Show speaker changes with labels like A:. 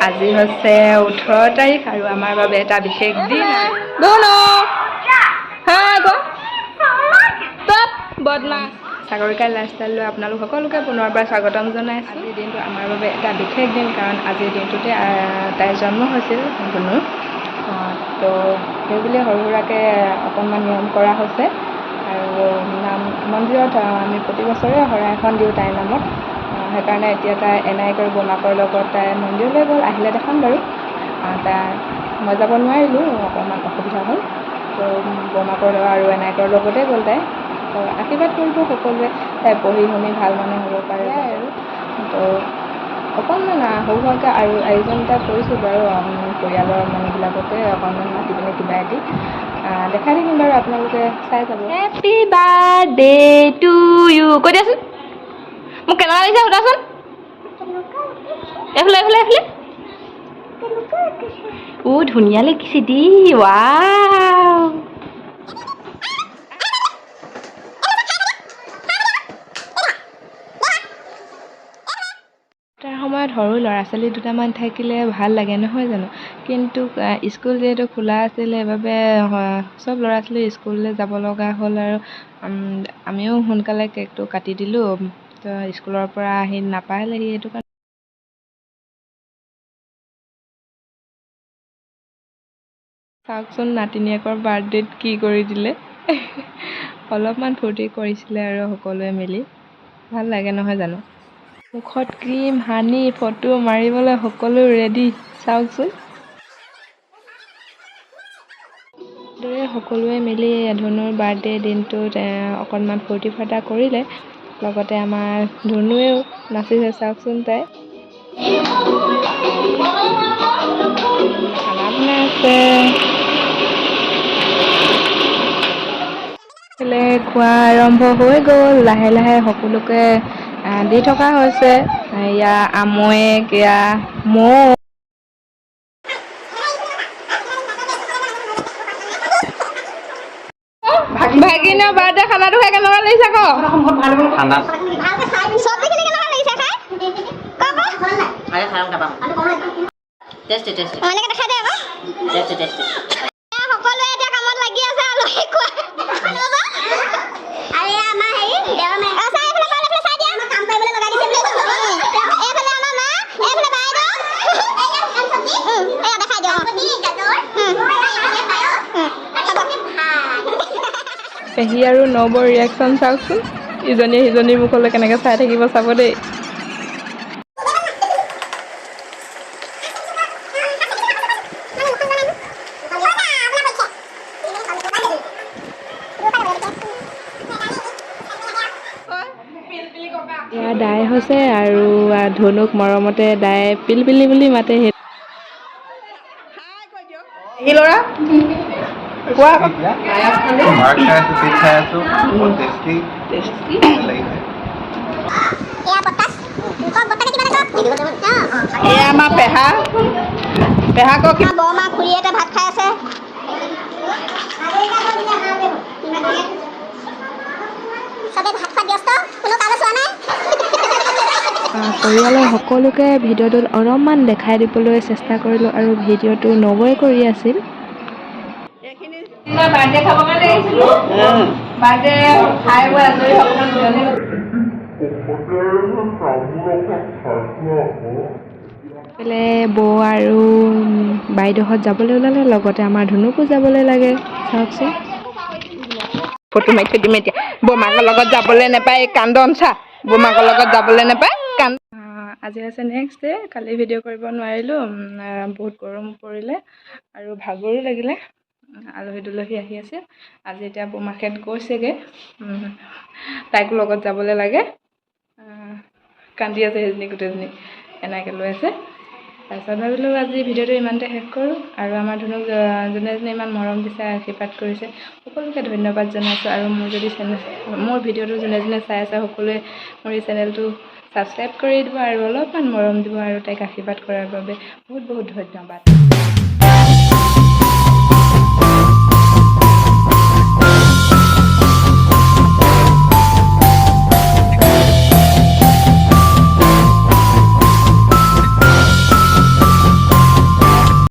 A: আজি হৈছে 18 তাৰিখ আৰু আমাৰ বাবে এটা বিশেষ দিন। সাগৰিকা লাইফষ্টাইললৈ আপোনালোক সকলোকে পুনৰবাৰ স্বাগতম জনাইছোঁ। আজিৰ দিনটো আমাৰ বাবে এটা বিশেষ দিন, কাৰণ আজিৰ দিনটোতে তাইৰ জন্ম হৈছিল ধুনু। তো সেইবুলিয়ে সৰু সুৰাকৈ অকণমান নিয়ম কৰা হৈছে আৰু নাম মন্দিৰত আমি প্ৰতি বছৰে শৰাই এখন দিওঁ তাইৰ নামত। সেইকাৰণে এতিয়া তাই এনাইক আৰু বোমাকৰ লগত তাই মন্দিৰলৈ গ'ল, আহিলে দেখাম বাৰু। মই যাব নোৱাৰিলোঁ, অকণমান অসুবিধা হ'ল। তো বোমাকৰ আৰু এনাইকৰ লগতে গ'ল তাই। তো আশীৰ্বাদ কৰিব সকলোৱে, তাই পঢ়ি শুনি ভাল মানুহ হ'ব পাৰে আৰু। তো অকণমান সৰু সুৰাকৈ আৰু আয়োজন এটা কৰিছোঁ বাৰু, পৰিয়ালৰ মানুহবিলাককে অকণমান মাতি পিনে কিবা এটি দেখাই থাকিম বাৰু, আপোনালোকে চাই যাব। হেপী বাৰ্থডে টু ইউ কৈ দিয়াচোন, মোক কেনেকুৱা লাগিছে সোধাচোন। এইফালে এইফালে এইফালে। ধুনীয়া লাগিছে দেই, ৱাও। তাৰ সময়ত সৰু ল'ৰা ছোৱালী দুটামান থাকিলে ভাল লাগে নহয় জানো, কিন্তু স্কুল যিহেতু খোলা আছিলে সেইবাবে চব ল'ৰা ছোৱালী স্কুললৈ যাব লগা হ'ল আৰু আমিও সোনকালে কেকটো কাটি দিলোঁ। তো স্কুলৰ পৰা আহি নাপালেহি, সেইটো কাৰণে চাওকচোন নাতিনীয়েকৰ বাৰ্থডেত কি কৰি দিলে। অলপমান ফূৰ্তি কৰিছিলে আৰু সকলোৱে মিলি, ভাল লাগে নহয় জানো। মুখত ক্ৰীম সানি ফটো মাৰিবলৈ সকলো ৰেডি, চাওকচোন। দৰে সকলোৱে মিলি ধনুৰ বাৰ্থডে দিনটোত অকণমান ফূৰ্তি ফাৰ্তা কৰিলে, লগতে আমাৰ ধনুৱেও নাচিছে, চাওকচোন তাই। খানা বনাই আছে। খোৱা আৰম্ভ হৈ গ'ল, লাহে লাহে সকলোকে দি থকা হৈছে। এয়া আমৈক, এয়া মৌ। ভাগিনৰ বাৰ্থডে খানাটো খাই কেনেকুৱা লাগিছে আকৌ? পেহী আৰু নবৰ ৰিয়েকশ্যন চাওকচোন, ইজনীয়ে সিজনীৰ মুখলৈ কেনেকৈ চাই থাকিব চাব দেই। এয়া দাই হৈছে আৰু ধনুক মৰমতে দাই পিলপিলি বুলি মাতে। এই ল'ৰা কোৱা এয়া আমাৰ পেহা কক বৰমা খুৰীয়ে ভাত খাই আছে। পৰিয়ালৰ সকলোকে ভিডিঅ'টোত অলপমান দেখাই দিবলৈ চেষ্টা কৰিলোঁ আৰু ভিডিঅ'টো নবয়ে কৰি আছিল। বাৰ্থডে খাব কাৰণে আহিছিলোঁ, বাৰ্থডে খাই বৈ আজৰি বৌ আৰু বাইদেউহঁত যাবলৈ ওলালে, লগতে আমাৰ ধনুকো যাবলৈ লাগে, চাওকচোন। ফটো মাৰি থৈ দিম এতিয়া, বৌমাকৰ লগত যাবলৈ নাপায় কান্দন, চা বৌমাকৰ লগত যাবলৈ নাপায় কান্দ। আজি আছে নেক্সট ডে, কালি ভিডিঅ' কৰিব নোৱাৰিলোঁ, বহুত গৰম পৰিলে আৰু ভাগৰো লাগিলে। আলহী দুলহী আহি আছে। আজি এতিয়া বোমাকেত গৈছেগৈ, তাইকো লগত যাবলৈ লাগে। কান্দি আছে সেইজনী গোটেইজনী, এনেকৈ লৈ আছে। তাৰপিছত ভাবিলোঁ আজি ভিডিঅ'টো ইমানতে শেষ কৰোঁ, আৰু আমাৰ ধনুক যোনে যোনে ইমান মৰম দিছে, আশীৰ্বাদ কৰিছে, সকলোকে ধন্যবাদ জনাইছোঁ। আৰু মোৰ ভিডিঅ'টো যোনে যোনে চাই আছে সকলোৱে মোৰ এই চেনেলটো ছাবস্ক্ৰাইব কৰি দিব আৰু অলপমান মৰম দিব, আৰু তাইক আশীৰ্বাদ কৰাৰ বাবে বহুত বহুত ধন্যবাদ।